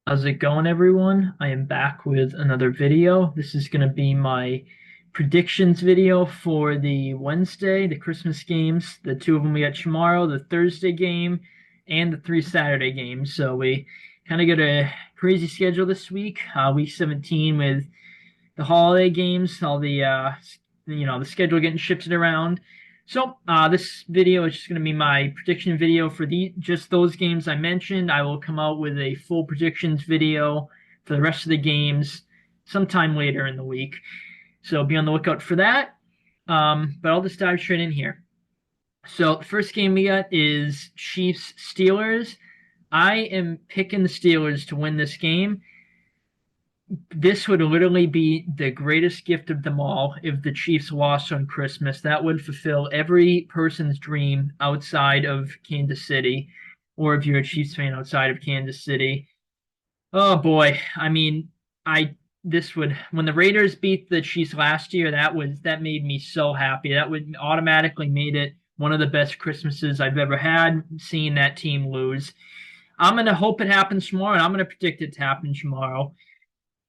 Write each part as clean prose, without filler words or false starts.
How's it going, everyone? I am back with another video. This is going to be my predictions video for the Wednesday, the Christmas games. The two of them we got tomorrow, the Thursday game, and the three Saturday games. So we kind of got a crazy schedule this week. Week 17 with the holiday games, all the schedule getting shifted around. So this video is just going to be my prediction video for just those games I mentioned. I will come out with a full predictions video for the rest of the games sometime later in the week. So be on the lookout for that. But I'll just dive straight in here. So the first game we got is Chiefs Steelers. I am picking the Steelers to win this game. This would literally be the greatest gift of them all if the Chiefs lost on Christmas. That would fulfill every person's dream outside of Kansas City, or if you're a Chiefs fan outside of Kansas City. Oh boy, I mean, I this would when the Raiders beat the Chiefs last year, that made me so happy. That would automatically made it one of the best Christmases I've ever had seeing that team lose. I'm gonna hope it happens tomorrow, and I'm gonna predict it to happen tomorrow.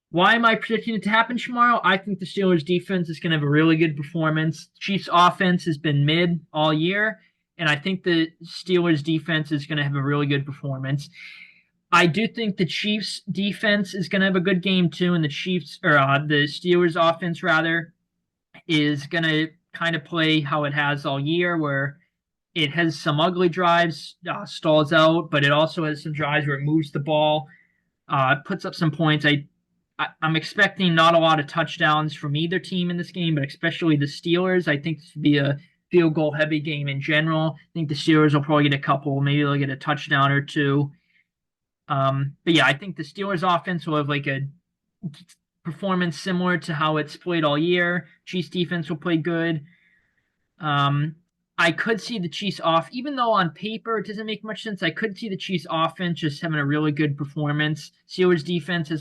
Why am I predicting it to happen tomorrow? I think the Steelers defense is going to have a really good performance. Chiefs offense has been mid all year, and I think the Steelers defense is going to have a really good performance. I do think the Chiefs defense is going to have a good game too, and the Steelers offense rather is going to kind of play how it has all year, where it has some ugly drives, stalls out, but it also has some drives where it moves the ball, puts up some points. I'm expecting not a lot of touchdowns from either team in this game, but especially the Steelers. I think this will be a field goal heavy game in general. I think the Steelers will probably get a couple, maybe they'll get a touchdown or two. But yeah, I think the Steelers offense will have like a performance similar to how it's played all year. Chiefs defense will play good. I could see the Chiefs off, even though on paper it doesn't make much sense. I could see the Chiefs offense just having a really good performance. Steelers defense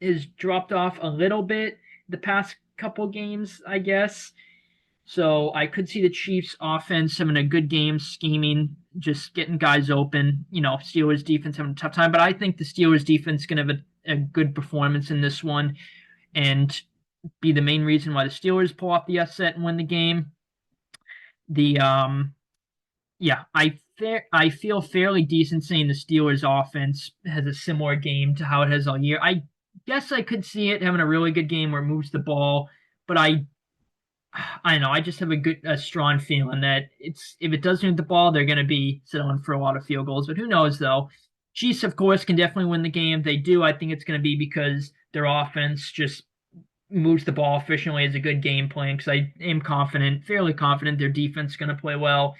is dropped off a little bit the past couple games, I guess. So I could see the Chiefs offense having a good game, scheming, just getting guys open. Steelers defense having a tough time, but I think the Steelers defense is going to have a good performance in this one and be the main reason why the Steelers pull off the upset and win the game. The Yeah, I feel fairly decent saying the Steelers offense has a similar game to how it has all year. I guess I could see it having a really good game where it moves the ball, but I don't know. I just have a strong feeling that if it does move the ball, they're going to be settling for a lot of field goals. But who knows though? Chiefs, of course, can definitely win the game. If they do, I think it's going to be because their offense just moves the ball efficiently as a good game plan. Because I am confident, fairly confident, their defense is going to play well.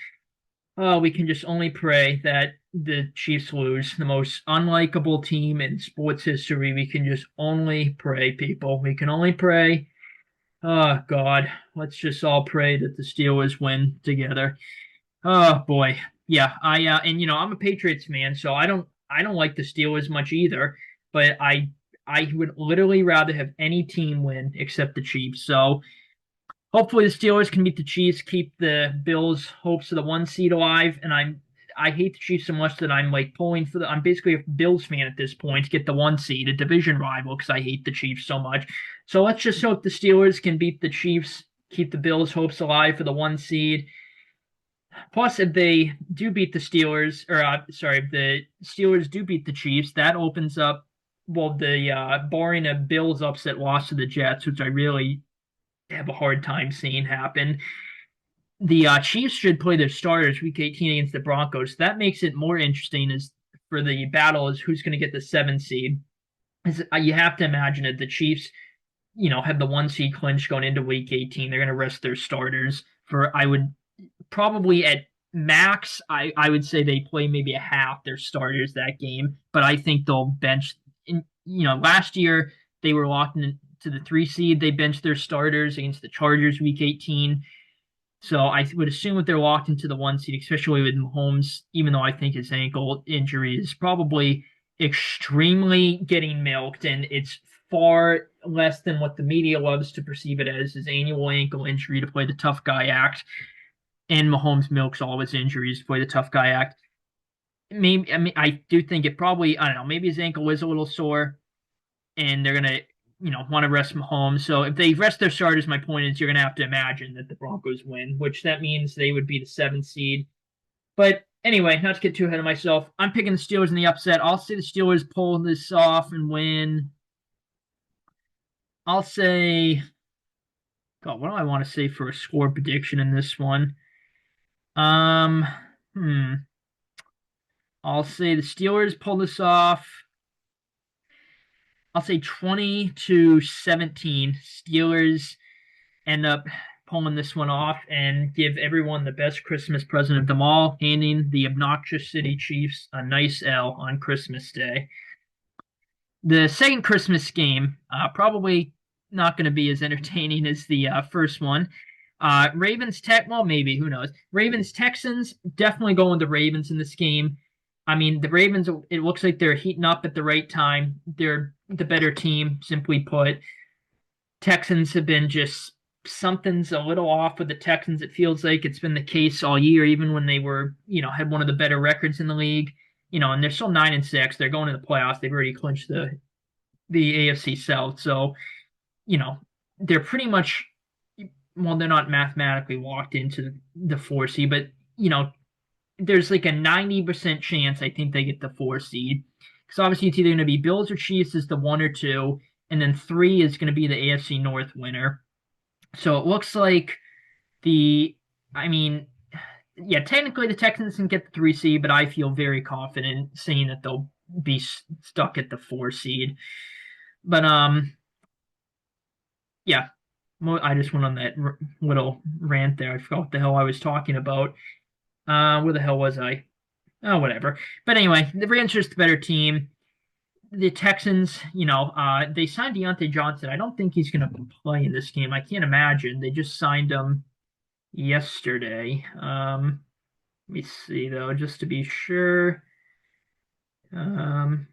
We can just only pray that the Chiefs lose, the most unlikable team in sports history. We can just only pray, people. We can only pray. Oh God, let's just all pray that the Steelers win together. Oh boy, yeah. I'm a Patriots fan, so I don't like the Steelers much either. But I would literally rather have any team win except the Chiefs. So hopefully the Steelers can beat the Chiefs, keep the Bills' hopes of the one seed alive. And I hate the Chiefs so much that I'm like pulling for I'm basically a Bills fan at this point to get the one seed, a division rival, because I hate the Chiefs so much. So let's just hope the Steelers can beat the Chiefs, keep the Bills' hopes alive for the one seed. Plus, if they do beat the Steelers, if the Steelers do beat the Chiefs, that opens up, well, barring a Bills upset loss to the Jets, which I really have a hard time seeing happen. The Chiefs should play their starters week 18 against the Broncos. That makes it more interesting as for the battle is who's going to get the 7 seed. You have to imagine that the Chiefs, have the 1 seed clinch going into week 18. They're going to rest their starters for, I would probably at max, I would say they play maybe a half their starters that game, but I think they'll bench. Last year they were locked in to the 3 seed. They benched their starters against the Chargers week 18. So I would assume that they're locked into the 1 seed, especially with Mahomes, even though I think his ankle injury is probably extremely getting milked, and it's far less than what the media loves to perceive it as his annual ankle injury to play the tough guy act. And Mahomes milks all his injuries to play the tough guy act. maybe I mean I do think it probably I don't know maybe his ankle is a little sore and they're gonna want to rest Mahomes. So if they rest their starters, my point is you're gonna have to imagine that the Broncos win, which that means they would be the seventh seed. But anyway, not to get too ahead of myself, I'm picking the Steelers in the upset. I'll say the Steelers pull this off and win. I'll say, God, what do I want to say for a score prediction in this one? Um, hmm. I'll say the Steelers pull this off. I'll say 20-17. Steelers end up pulling this one off and give everyone the best Christmas present of them all, handing the obnoxious City Chiefs a nice L on Christmas Day. The second Christmas game, probably not going to be as entertaining as the first one. Ravens Tech, well, maybe, who knows? Ravens Texans, definitely going the Ravens in this game. I mean, the Ravens, it looks like they're heating up at the right time. They're the better team, simply put. Texans have been just something's a little off with the Texans. It feels like it's been the case all year, even when they were, had one of the better records in the league. And they're still 9-6. They're going to the playoffs. They've already clinched the AFC South. So, they're pretty much well, they're not mathematically locked into the 4 seed, but there's like a 90% chance I think they get the 4 seed. Because obviously it's either going to be Bills or Chiefs as the 1 or 2, and then 3 is going to be the AFC North winner. So it looks like I mean, yeah, technically the Texans can get the 3 seed, but I feel very confident saying that they'll be stuck at the 4 seed. But yeah, I just went on that little rant there. I forgot what the hell I was talking about. Where the hell was I? Oh, whatever. But anyway, the Rams just the better team. The Texans, they signed Deontay Johnson. I don't think he's going to play in this game. I can't imagine. They just signed him yesterday. Let me see though, just to be sure. Um,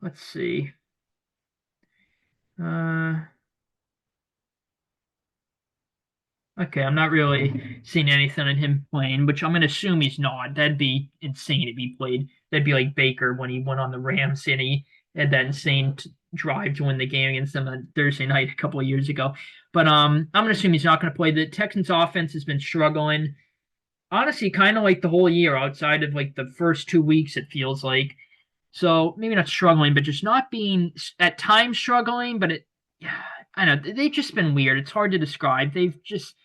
let's see. Uh, okay, I'm not really seeing anything in him playing, which I'm going to assume he's not. That'd be insane if he played. That'd be like Baker when he went on the Rams and he had that insane drive to win the game against them on Thursday night a couple of years ago. But I'm going to assume he's not going to play. The Texans offense has been struggling. Honestly, kind of like the whole year outside of like the first 2 weeks, it feels like. So maybe not struggling, but just not being at times struggling. But I don't know, they've just been weird. It's hard to describe. They've just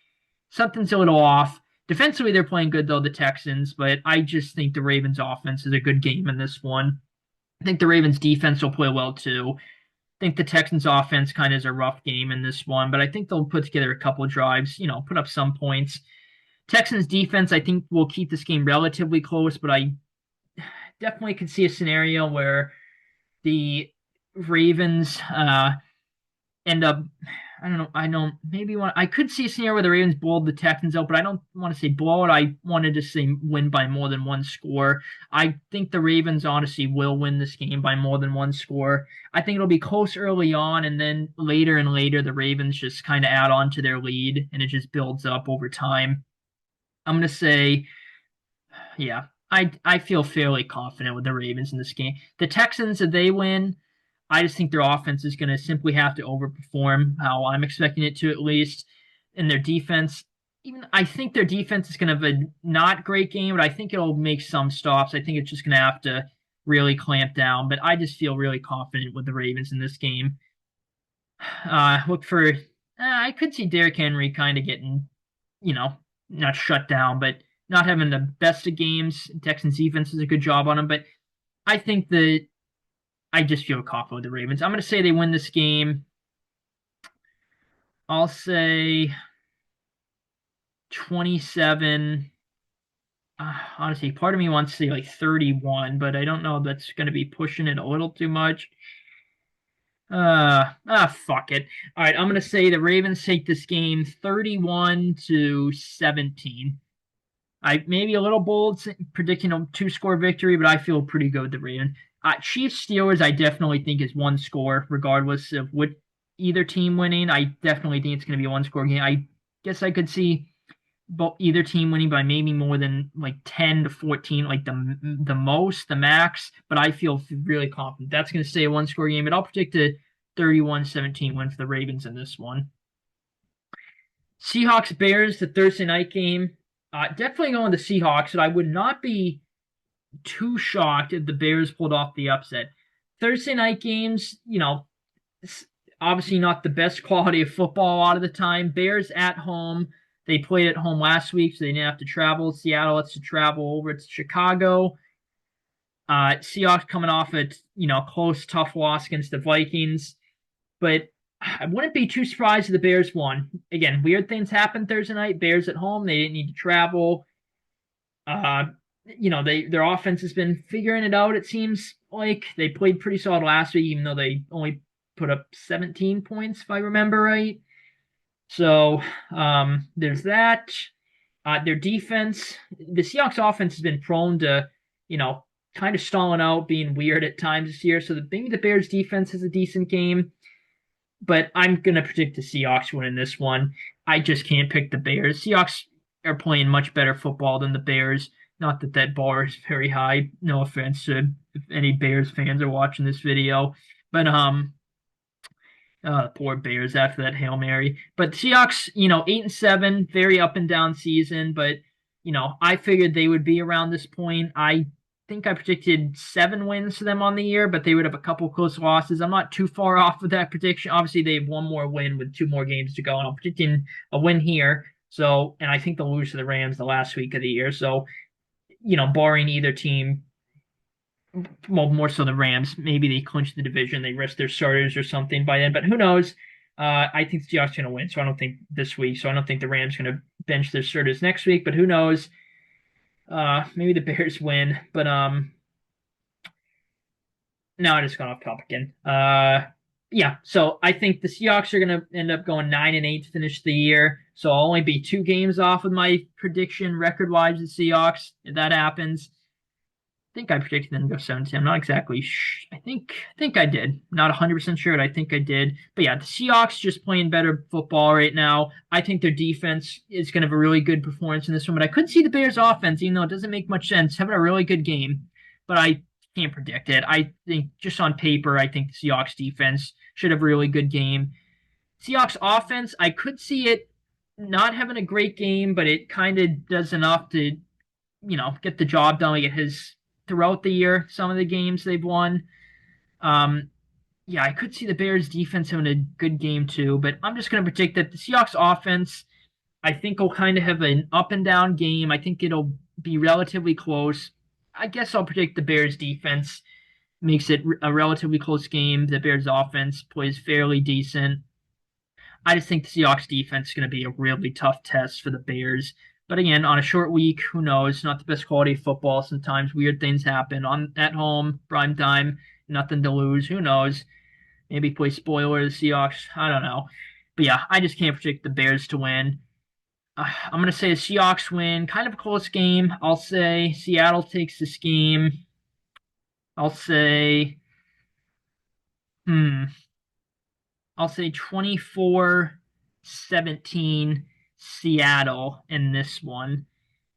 something's a little off. Defensively, they're playing good though, the Texans. But I just think the Ravens' offense is a good game in this one. I think the Ravens' defense will play well too. I think the Texans' offense kind of is a rough game in this one, but I think they'll put together a couple of drives. Put up some points. Texans defense, I think, will keep this game relatively close, but I definitely could see a scenario where the Ravens end up. I don't know. I could see a scenario where the Ravens bowled the Texans out, but I don't want to say blow it. I wanted to say win by more than one score. I think the Ravens honestly will win this game by more than one score. I think it'll be close early on, and then later and later, the Ravens just kind of add on to their lead, and it just builds up over time. I'm going to say, yeah, I feel fairly confident with the Ravens in this game. The Texans, if they win, I just think their offense is going to simply have to overperform how I'm expecting it to, at least. And their defense, even I think their defense is going to have a not great game, but I think it'll make some stops. I think it's just going to have to really clamp down. But I just feel really confident with the Ravens in this game. Look for, I could see Derrick Henry kind of getting, not shut down, but not having the best of games. Texans defense does a good job on him, but I think that I just feel confident with the Ravens. I'm going to say they win this game. I'll say 27. Honestly, part of me wants to say like 31, but I don't know if that's going to be pushing it a little too much. Fuck it. All right, I'm going to say the Ravens take this game 31-17. I maybe a little bold predicting a 2-score victory, but I feel pretty good with the Ravens. Chiefs Steelers, I definitely think is 1 score, regardless of what either team winning. I definitely think it's going to be a 1-score game. I guess I could see either team winning by maybe more than like 10 to 14, like the max. But I feel really confident that's going to stay a one-score game. But I'll predict a 31-17 win for the Ravens in this one. Seahawks Bears, the Thursday night game. Definitely going the Seahawks, but I would not be too shocked if the Bears pulled off the upset. Thursday night games, obviously not the best quality of football a lot of the time. Bears at home. They played at home last week, so they didn't have to travel. Seattle has to travel over to Chicago. Seahawks coming off a close, tough loss against the Vikings. But I wouldn't be too surprised if the Bears won. Again, weird things happened Thursday night. Bears at home. They didn't need to travel. Their offense has been figuring it out, it seems like. They played pretty solid last week, even though they only put up 17 points, if I remember right. So there's that. Their defense, the Seahawks offense has been prone to, kind of stalling out, being weird at times this year. So maybe the Bears defense is a decent game. But I'm going to predict the Seahawks winning this one. I just can't pick the Bears. Seahawks are playing much better football than the Bears. Not that that bar is very high. No offense to if any Bears fans are watching this video. But poor Bears after that Hail Mary. But the Seahawks, 8-7, very up and down season. But, I figured they would be around this point. I think I predicted 7 wins for them on the year, but they would have a couple close losses. I'm not too far off with that prediction. Obviously, they have one more win with 2 more games to go, and I'm predicting a win here. So, and I think they'll lose to the Rams the last week of the year. So, barring either team, well, more so the Rams, maybe they clinch the division, they rest their starters or something by then. But who knows? I think the Seahawks are going to win. So I don't think this week. So I don't think the Rams are going to bench their starters next week. But who knows? Maybe the Bears win, but now I just gone off topic again. Yeah, so I think the Seahawks are gonna end up going 9-8 to finish the year. So I'll only be 2 games off with my prediction record-wise. The Seahawks, if that happens, I think I predicted them to go 7-10. I'm not exactly. I think I did. Not 100% sure, but I think I did. But yeah, the Seahawks just playing better football right now. I think their defense is going to have a really good performance in this one. But I could see the Bears' offense, even though it doesn't make much sense, having a really good game. But I can't predict it. I think just on paper, I think the Seahawks defense should have a really good game. Seahawks offense, I could see it not having a great game, but it kind of does enough to, get the job done. Like it has throughout the year, some of the games they've won. Yeah, I could see the Bears defense having a good game too, but I'm just going to predict that the Seahawks offense, I think, will kind of have an up and down game. I think it'll be relatively close. I guess I'll predict the Bears defense makes it a relatively close game. The Bears offense plays fairly decent. I just think the Seahawks defense is going to be a really tough test for the Bears. But again, on a short week, who knows? Not the best quality of football. Sometimes weird things happen at home, prime time, nothing to lose. Who knows? Maybe play spoiler the Seahawks. I don't know. But yeah, I just can't predict the Bears to win. I'm going to say the Seahawks win. Kind of a close game. I'll say Seattle takes this game. I'll say, I'll say 24-17 Seattle in this one.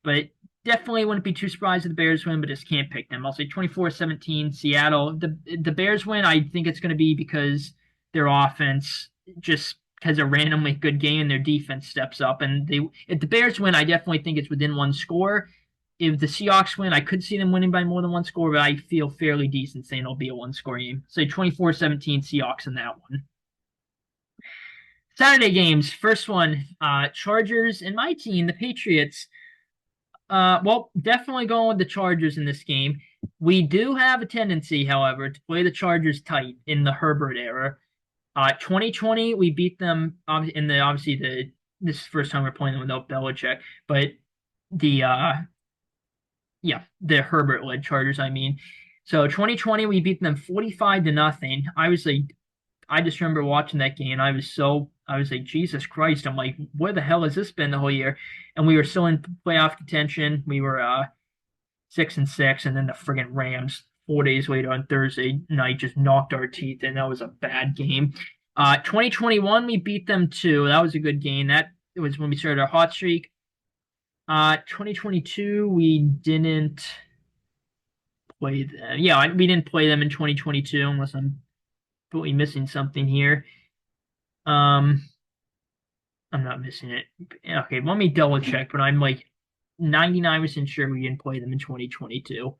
But definitely wouldn't be too surprised if the Bears win, but just can't pick them. I'll say 24-17 Seattle. The Bears win, I think it's going to be because their offense just has a randomly good game and their defense steps up. And if the Bears win, I definitely think it's within 1 score. If the Seahawks win, I could see them winning by more than 1 score, but I feel fairly decent saying it'll be a 1-score game. Say 24-17 Seahawks in that one. Saturday games. First one, Chargers and my team, the Patriots. Well, definitely going with the Chargers in this game. We do have a tendency, however, to play the Chargers tight in the Herbert era. 2020, we beat them in this is the first time we're playing them without Belichick, but the Herbert-led Chargers, I mean. So 2020, we beat them 45-0. I just remember watching that game. I was like, Jesus Christ. I'm like, where the hell has this been the whole year? And we were still in playoff contention. We were 6-6, and then the friggin' Rams 4 days later on Thursday night just knocked our teeth in. That was a bad game. 2021, we beat them too. That was a good game. That was when we started our hot streak. 2022 we didn't play them. Yeah, we didn't play them in 2022 unless I'm totally missing something here. Um, I'm not missing it. Okay, let me double check, but I'm like 99% sure we didn't play them in 2022.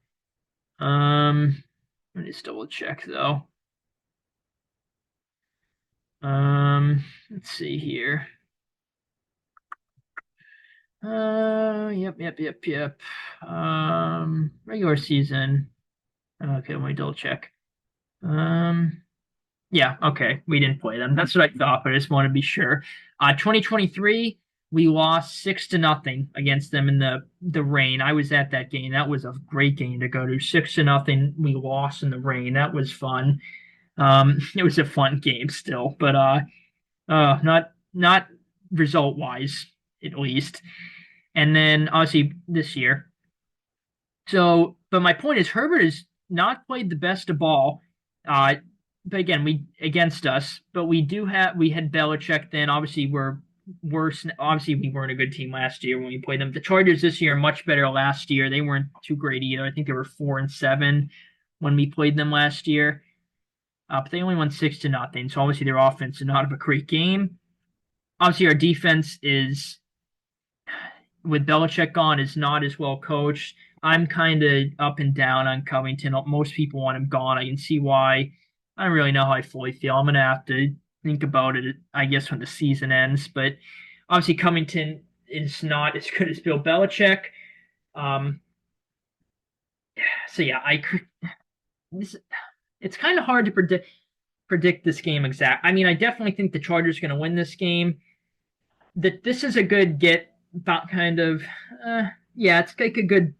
Let me just double check though. Let's see here. Yep. Regular season. Okay, let me double check. Um, yeah, okay, we didn't play them. That's what I thought, but I just want to be sure. 2023, we lost 6-0 against them in the rain. I was at that game. That was a great game to go to. 6-0. We lost in the rain. That was fun. It was a fun game still, but not result wise at least. And then obviously this year. So, but my point is Herbert has not played the best of ball. Uh, but again, we against us, but we had Belichick then. Obviously, we're worse. Obviously, we weren't a good team last year when we played them. The Chargers this year are much better last year. They weren't too great either. I think they were 4-7 when we played them last year. But they only won 6-0. So obviously their offense did not have a great game. Obviously, our defense is with Belichick gone is not as well coached. I'm kind of up and down on Covington. Most people want him gone. I can see why. I don't really know how I fully feel. I'm gonna have to think about it, I guess, when the season ends. But obviously, Covington is not as good as Bill Belichick. Um, so yeah, I could. It's kind of hard to predict this game exact. I mean, I definitely think the Chargers are going to win this game. That this is a good get about kind of yeah, it's like a good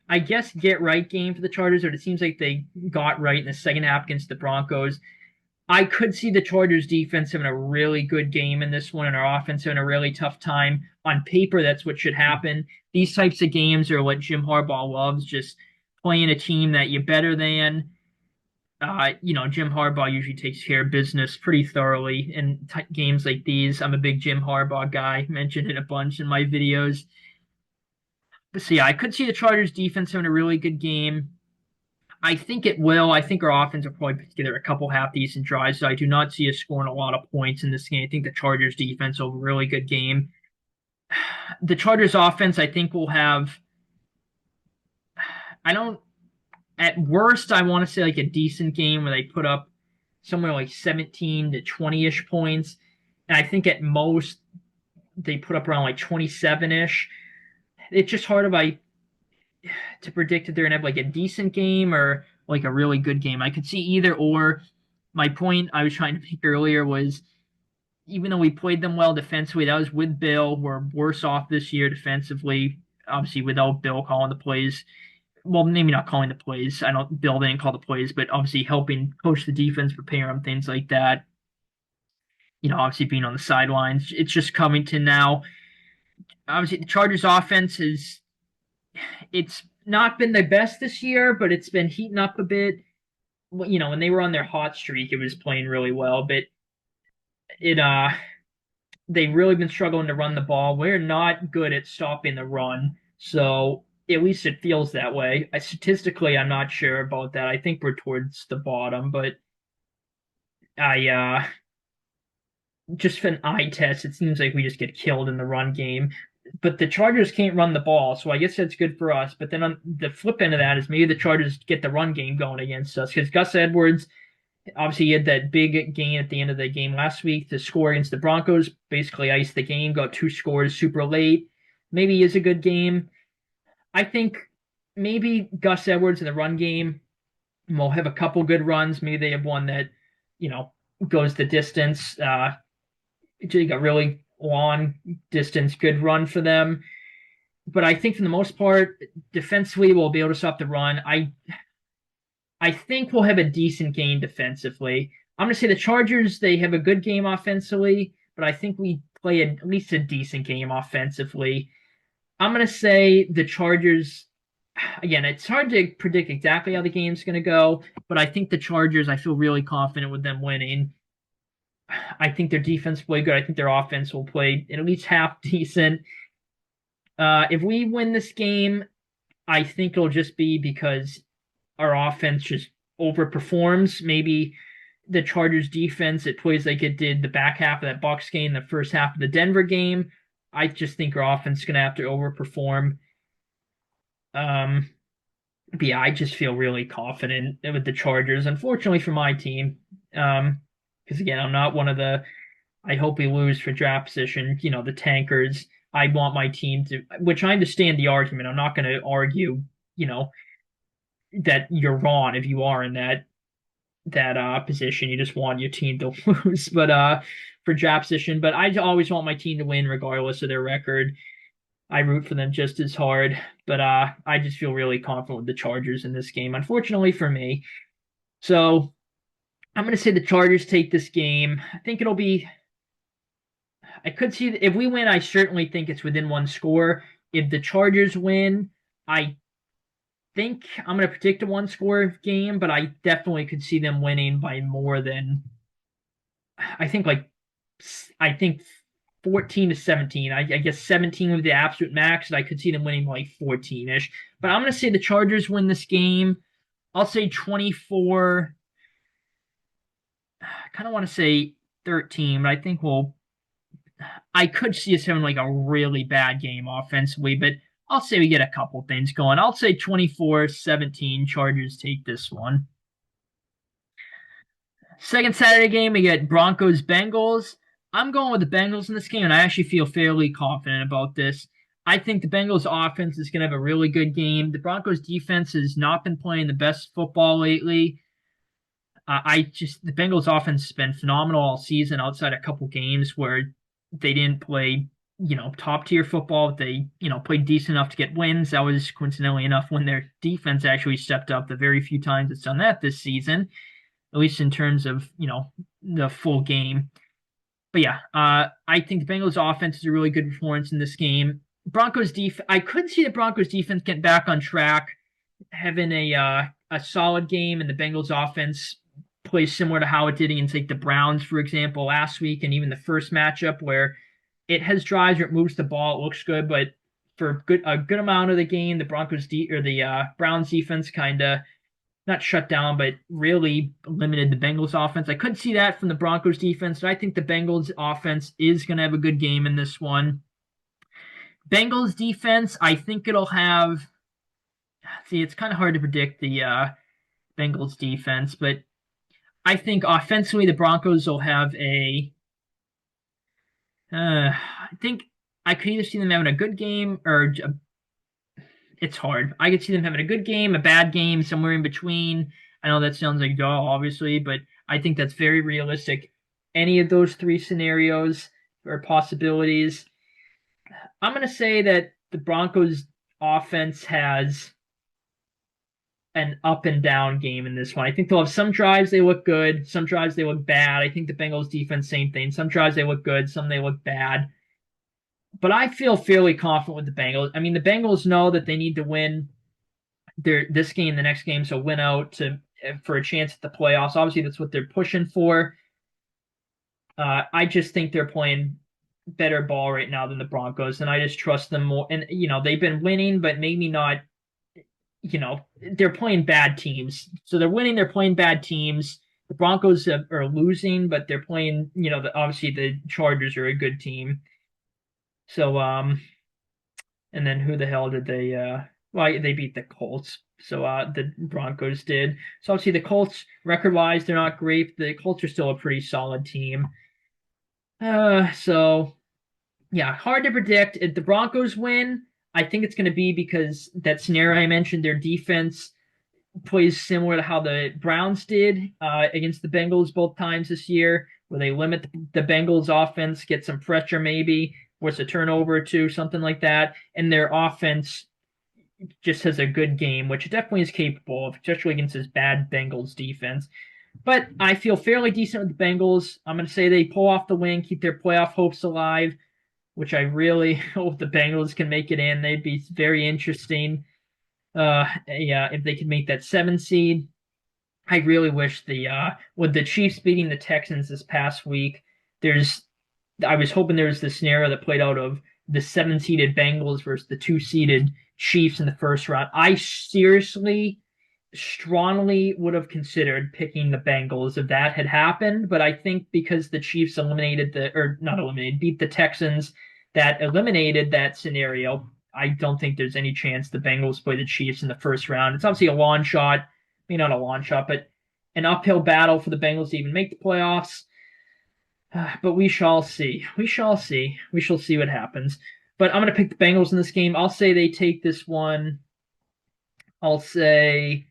I guess get right game for the Chargers, or it seems like they got right in the second half against the Broncos. I could see the Chargers defense having a really good game in this one and our offense having a really tough time. On paper, that's what should happen. These types of games are what Jim Harbaugh loves, just playing a team that you're better than. Jim Harbaugh usually takes care of business pretty thoroughly in games like these. I'm a big Jim Harbaugh guy, mentioned it a bunch in my videos. But so yeah, I could see the Chargers defense having a really good game. I think it will. I think our offense will probably put together a couple half decent drives. So I do not see us scoring a lot of points in this game. I think the Chargers defense will have a really good game. The Chargers offense, I think, will have. I don't. At worst, I want to say like a decent game where they put up somewhere like 17 to 20-ish points. And I think at most they put up around like 27-ish. It's just hard to predict if they're gonna have like a decent game or like a really good game. I could see either or. My point I was trying to make earlier was even though we played them well defensively, that was with Bill. We're worse off this year defensively, obviously without Bill calling the plays. Well, maybe not calling the plays. I don't Bill didn't call the plays, but obviously helping coach the defense, prepare them, things like that. Obviously being on the sidelines. It's just Covington now. Obviously, the Chargers offense it's not been the best this year, but it's been heating up a bit. When they were on their hot streak, it was playing really well, but it they've really been struggling to run the ball. We're not good at stopping the run, so at least it feels that way. Statistically, I'm not sure about that. I think we're towards the bottom, but I just for an eye test, it seems like we just get killed in the run game. But the Chargers can't run the ball, so I guess that's good for us. But then on the flip end of that is maybe the Chargers get the run game going against us because Gus Edwards, obviously, he had that big gain at the end of the game last week to score against the Broncos, basically iced the game, got 2 scores super late. Maybe is a good game. I think maybe Gus Edwards in the run game will have a couple good runs. Maybe they have one that, goes the distance. Like a really long distance, good run for them. But I think for the most part, defensively, we'll be able to stop the run. I think we'll have a decent game defensively. I'm going to say the Chargers, they have a good game offensively, but I think we play at least a decent game offensively. I'm going to say the Chargers, again, it's hard to predict exactly how the game's going to go, but I think the Chargers, I feel really confident with them winning. I think their defense will play good. I think their offense will play at least half decent. If we win this game, I think it'll just be because our offense just overperforms. Maybe the Chargers defense, it plays like it did the back half of that Bucs game, the first half of the Denver game. I just think our offense is going to have to overperform. Um, but yeah, I just feel really confident with the Chargers. Unfortunately for my team, because again, I'm not one of the. I hope we lose for draft position. You know, the tankers. I want my team to, which I understand the argument. I'm not going to argue. You know that you're wrong if you are in that position. You just want your team to lose, but for draft position. But I always want my team to win regardless of their record. I root for them just as hard, but I just feel really confident with the Chargers in this game. Unfortunately for me, so I'm going to say the Chargers take this game. I think it'll be. I could see if we win. I certainly think it's within one score. If the Chargers win, I think I'm going to predict a one score game, but I definitely could see them winning by more than I think like I think 14 to 17. I guess 17 would be the absolute max, and I could see them winning like 14-ish. But I'm going to say the Chargers win this game. I'll say 24. I kind of want to say 13, but I think I could see us having like a really bad game offensively, but I'll say we get a couple things going. I'll say 24-17. Chargers take this one. Second Saturday game, we get Broncos Bengals. I'm going with the Bengals in this game, and I actually feel fairly confident about this. I think the Bengals offense is going to have a really good game. The Broncos defense has not been playing the best football lately. The Bengals offense has been phenomenal all season outside a couple games where they didn't play, top tier football. They, played decent enough to get wins. That was coincidentally enough when their defense actually stepped up the very few times it's done that this season, at least in terms of, the full game. But yeah, I think the Bengals offense is a really good performance in this game. I could see the Broncos defense get back on track, having a solid game, and the Bengals offense plays similar to how it did against like the Browns, for example, last week, and even the first matchup where it has drives where it moves the ball, it looks good, but for a good amount of the game, the Browns defense kind of not shut down, but really limited the Bengals offense. I could see that from the Broncos defense, but I think the Bengals offense is going to have a good game in this one. Bengals defense, I think it'll have. See, it's kind of hard to predict the Bengals defense, but I think offensively the Broncos will have a. I think I could either see them having a good game or it's hard. I could see them having a good game, a bad game, somewhere in between. I know that sounds like duh, obviously, but I think that's very realistic. Any of those three scenarios or possibilities. I'm going to say that the Broncos offense has an up and down game in this one. I think they'll have some drives they look good, some drives they look bad. I think the Bengals defense, same thing. Some drives they look good, some they look bad. But I feel fairly confident with the Bengals. I mean, the Bengals know that they need to win this game, the next game, so win out for a chance at the playoffs. Obviously, that's what they're pushing for. I just think they're playing better ball right now than the Broncos, and I just trust them more. And they've been winning, but maybe not. They're playing bad teams, so they're winning. They're playing bad teams. The Broncos are losing, but they're playing. Obviously the Chargers are a good team. So and then who the hell did they? Well, they beat the Colts. So the Broncos did. So obviously the Colts, record-wise, they're not great. The Colts are still a pretty solid team. So yeah, hard to predict. If the Broncos win, I think it's going to be because that scenario I mentioned, their defense plays similar to how the Browns did against the Bengals both times this year, where they limit the Bengals offense, get some pressure maybe, force a turnover or two, something like that, and their offense just has a good game, which it definitely is capable of, especially against this bad Bengals defense. But I feel fairly decent with the Bengals. I'm going to say they pull off the win, keep their playoff hopes alive, which I really hope the Bengals can make it in. They'd be very interesting. Yeah, if they could make that 7 seed. I really wish with the Chiefs beating the Texans this past week, I was hoping there was the scenario that played out of the 7 seeded Bengals versus the 2 seeded Chiefs in the first round. I seriously strongly would have considered picking the Bengals if that had happened, but I think because the Chiefs eliminated or not eliminated, beat the Texans, that eliminated that scenario. I don't think there's any chance the Bengals play the Chiefs in the first round. It's obviously a long shot, maybe not a long shot, but an uphill battle for the Bengals to even make the playoffs. But we shall see. We shall see. We shall see what happens. But I'm going to pick the Bengals in this game. I'll say they take this one. I'll say,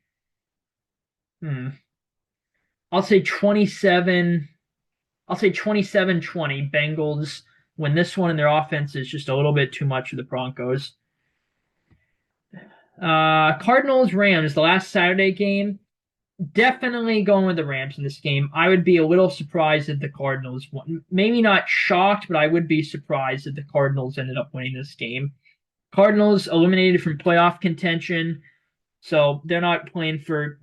hmm, I'll say 27. I'll say 27-20 Bengals win this one, and their offense is just a little bit too much for the Broncos. Cardinals Rams, the last Saturday game. Definitely going with the Rams in this game. I would be a little surprised if the Cardinals won. Maybe not shocked, but I would be surprised if the Cardinals ended up winning this game. Cardinals eliminated from playoff contention, so they're not playing for,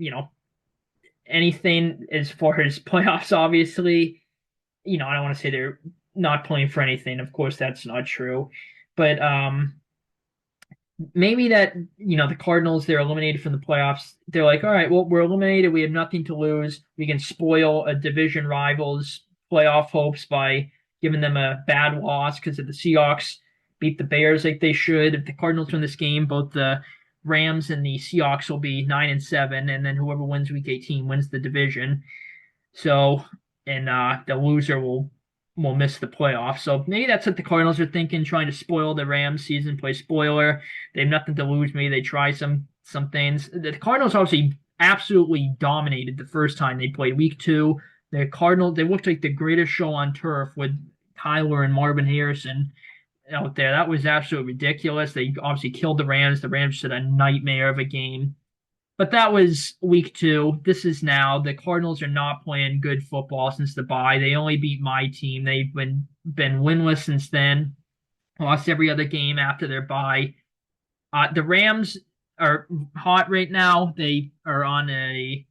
anything as far as playoffs, obviously. I don't want to say they're not playing for anything. Of course, that's not true. But maybe that, the Cardinals, they're eliminated from the playoffs. They're like, all right, well, we're eliminated. We have nothing to lose. We can spoil a division rival's playoff hopes by giving them a bad loss because if the Seahawks beat the Bears like they should, if the Cardinals win this game, both the Rams and the Seahawks will be 9-7, and then whoever wins Week 18 wins the division. So, and the loser will miss the playoffs. So maybe that's what the Cardinals are thinking, trying to spoil the Rams season, play spoiler. They have nothing to lose. Maybe they try some things. The Cardinals obviously absolutely dominated the first time they played Week 2. The Cardinals, they looked like the greatest show on turf with Tyler and Marvin Harrison out there. That was absolutely ridiculous. They obviously killed the Rams. The Rams just had a nightmare of a game. But that was Week 2. This is now. The Cardinals are not playing good football since the bye. They only beat my team. They've been winless since then. Lost every other game after their bye. The Rams are hot right now. They are on a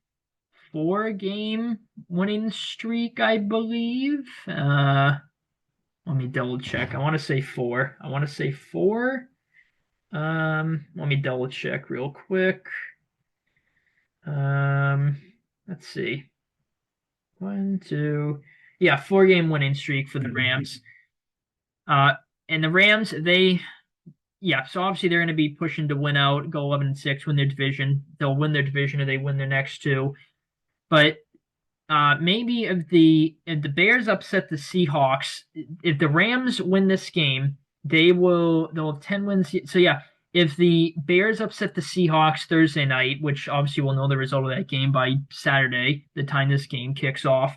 4-game winning streak, I believe. Let me double check. I want to say 4. Let me double check real quick. Let's see. 1, 2, yeah, 4-game winning streak for the Rams. And the Rams, so obviously they're going to be pushing to win out, go 11-6, win their division. They'll win their division or they win their next 2. But maybe if the Bears upset the Seahawks, if the Rams win this game, they'll have 10 wins. So yeah, if the Bears upset the Seahawks Thursday night, which obviously we'll know the result of that game by Saturday, the time this game kicks off,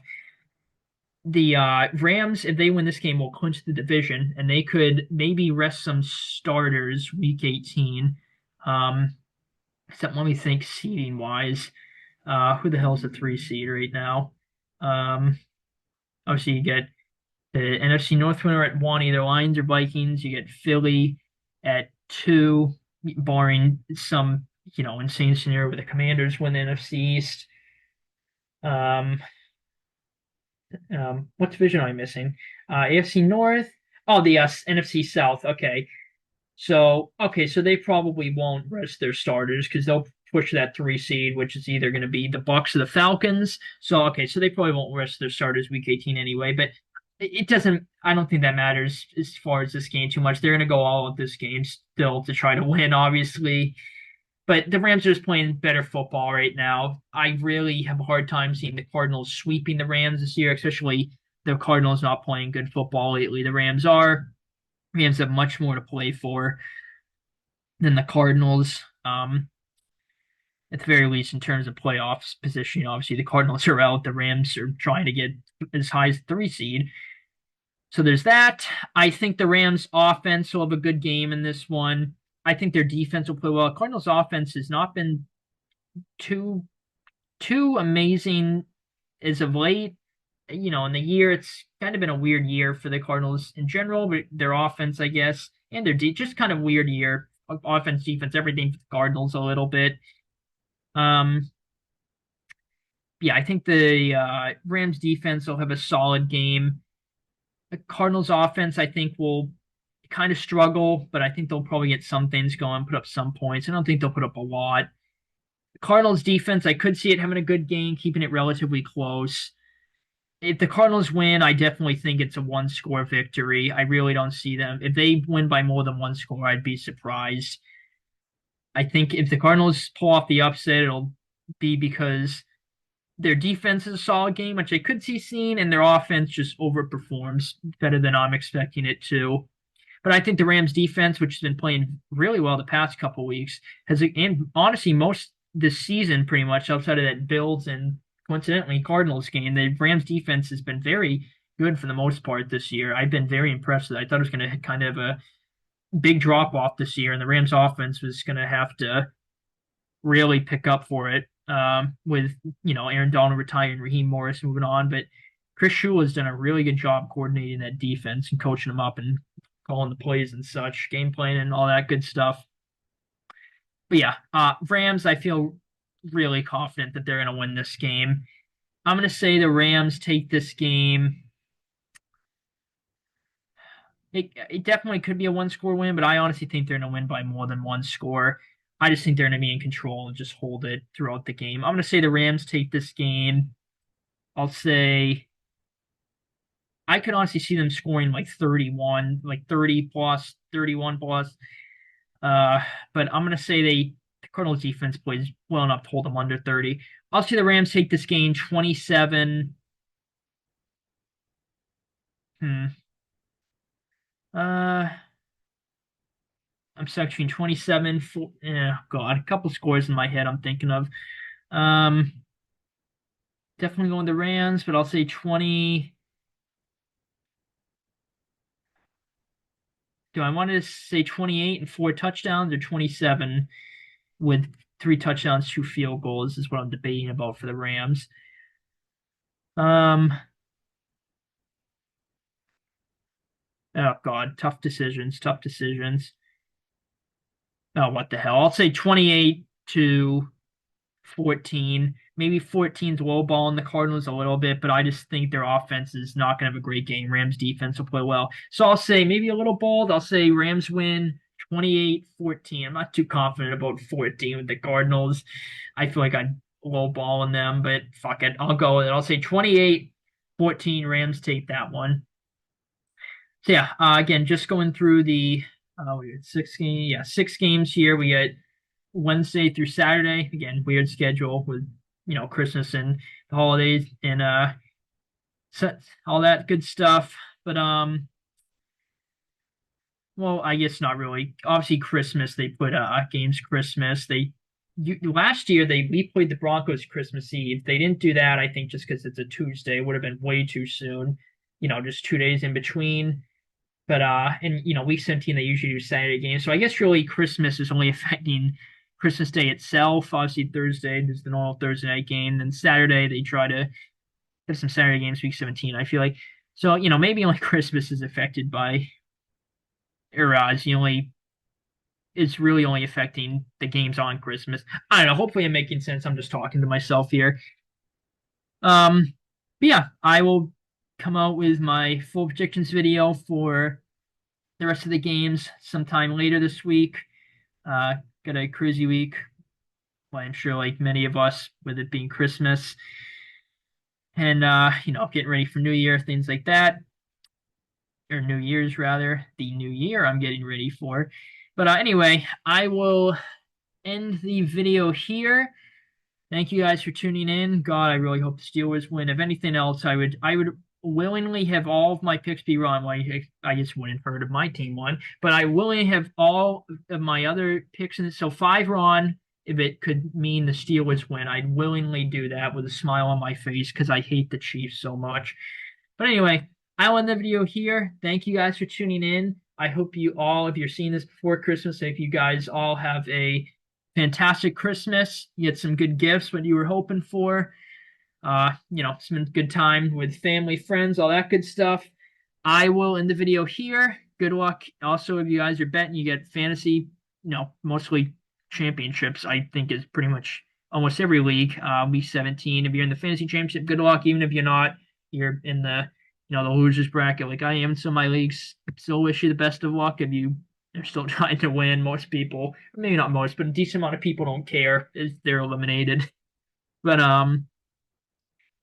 the Rams, if they win this game, will clinch the division, and they could maybe rest some starters Week 18. Except let me think seeding wise. Who the hell is the 3 seed right now? Obviously, you get the NFC North winner at 1, either Lions or Vikings. You get Philly at 2, barring some, insane scenario where the Commanders win the NFC East. What division am I missing? AFC North. Oh, the NFC South. Okay. So they probably won't rest their starters because they'll push that 3 seed, which is either going to be the Bucks or the Falcons. So they probably won't rest their starters Week 18 anyway. But it doesn't. I don't think that matters as far as this game too much. They're going to go all at this game still to try to win, obviously. But the Rams are just playing better football right now. I really have a hard time seeing the Cardinals sweeping the Rams this year, especially the Cardinals not playing good football lately. The Rams are. Rams have much more to play for than the Cardinals. At the very least, in terms of playoffs position, obviously the Cardinals are out. The Rams are trying to get as high as 3 seed. So there's that. I think the Rams offense will have a good game in this one. I think their defense will play well. Cardinals offense has not been too amazing as of late. In the year, it's kind of been a weird year for the Cardinals in general, but their offense, I guess, and their just kind of weird year. Offense, defense, everything for the Cardinals a little bit. I think the Rams defense will have a solid game. The Cardinals offense, I think, will kind of struggle, but I think they'll probably get some things going, put up some points. I don't think they'll put up a lot. The Cardinals defense, I could see it having a good game, keeping it relatively close. If the Cardinals win, I definitely think it's a one-score victory. I really don't see them. If they win by more than one score, I'd be surprised. I think if the Cardinals pull off the upset, it'll be because their defense is a solid game, which I could see seeing, and their offense just overperforms better than I'm expecting it to. But I think the Rams defense, which has been playing really well the past couple weeks, has, and honestly, most this season pretty much outside of that Bills and coincidentally Cardinals game, the Rams defense has been very good for the most part this year. I've been very impressed with it. I thought it was going to kind of a big drop off this year, and the Rams offense was going to have to really pick up for it with Aaron Donald retiring, Raheem Morris moving on. But Chris Shula has done a really good job coordinating that defense and coaching them up and calling the plays and such, game plan and all that good stuff. But yeah, Rams, I feel really confident that they're going to win this game. I'm going to say the Rams take this game. It definitely could be a one-score win, but I honestly think they're going to win by more than one score. I just think they're going to be in control and just hold it throughout the game. I'm going to say the Rams take this game. I'll say I could honestly see them scoring like 31, like 30 plus, 31 plus. But I'm going to say the Cardinals defense plays well enough to hold them under 30. I'll see the Rams take this game 27. I'm stuck between 27, God, a couple scores in my head I'm thinking of. Definitely going the Rams, but I'll say 20. Do I want to say 28 and 4 touchdowns or 27 with 3 touchdowns, 2 field goals is what I'm debating about for the Rams. Oh God, tough decisions. Oh, what the hell? I'll say 28-14. Maybe 14's lowballing the Cardinals a little bit, but I just think their offense is not going to have a great game. Rams defense will play well. So I'll say maybe a little bold. I'll say Rams win 28-14. I'm not too confident about 14 with the Cardinals. I feel like I'm lowballing them, but fuck it. I'll go with it. I'll say 28-14. Rams take that one. So yeah, again, just going through the we got 6 games. Yeah, 6 games here. We got Wednesday through Saturday. Again, weird schedule with Christmas and the holidays and all that good stuff. But well, I guess not really. Obviously, Christmas they put games Christmas. Last year we played the Broncos Christmas Eve. They didn't do that. I think just because it's a Tuesday, it would have been way too soon. Just 2 days in between. But and week 17 they usually do Saturday games. So I guess really Christmas is only affecting Christmas Day itself. Obviously Thursday there's the normal Thursday night game. Then Saturday they try to have some Saturday games week 17. I feel like so maybe only Christmas is affected by it's really only affecting the games on Christmas. I don't know. Hopefully I'm making sense. I'm just talking to myself here. But yeah, I will come out with my full predictions video for the rest of the games sometime later this week. Got a crazy week. Well, I'm sure like many of us with it being Christmas and getting ready for New Year, things like that. Or New Year's rather, the new year I'm getting ready for. But anyway, I will end the video here. Thank you guys for tuning in. God, I really hope the Steelers win. If anything else, I would willingly have all of my picks be wrong. Well, I just wouldn't hurt if my team won, but I willingly have all of my other picks in it. So 5 wrong, if it could mean the Steelers win, I'd willingly do that with a smile on my face because I hate the Chiefs so much. But anyway, I'll end the video here. Thank you guys for tuning in. I hope you all, if you're seeing this before Christmas, if you guys all have a fantastic Christmas, you get some good gifts, what you were hoping for. Some good time with family, friends, all that good stuff. I will end the video here. Good luck. Also, if you guys are betting, you get fantasy, mostly championships, I think is pretty much almost every league. Week 17. If you're in the fantasy championship, good luck. Even if you're not, you're in the, the losers bracket like I am. So my leagues still wish you the best of luck if you are still trying to win. Most people, maybe not most, but a decent amount of people don't care if they're eliminated. But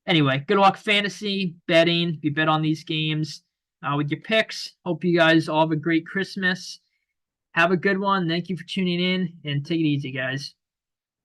anyway, good luck fantasy betting. If you bet on these games with your picks, hope you guys all have a great Christmas. Have a good one. Thank you for tuning in and take it easy, guys.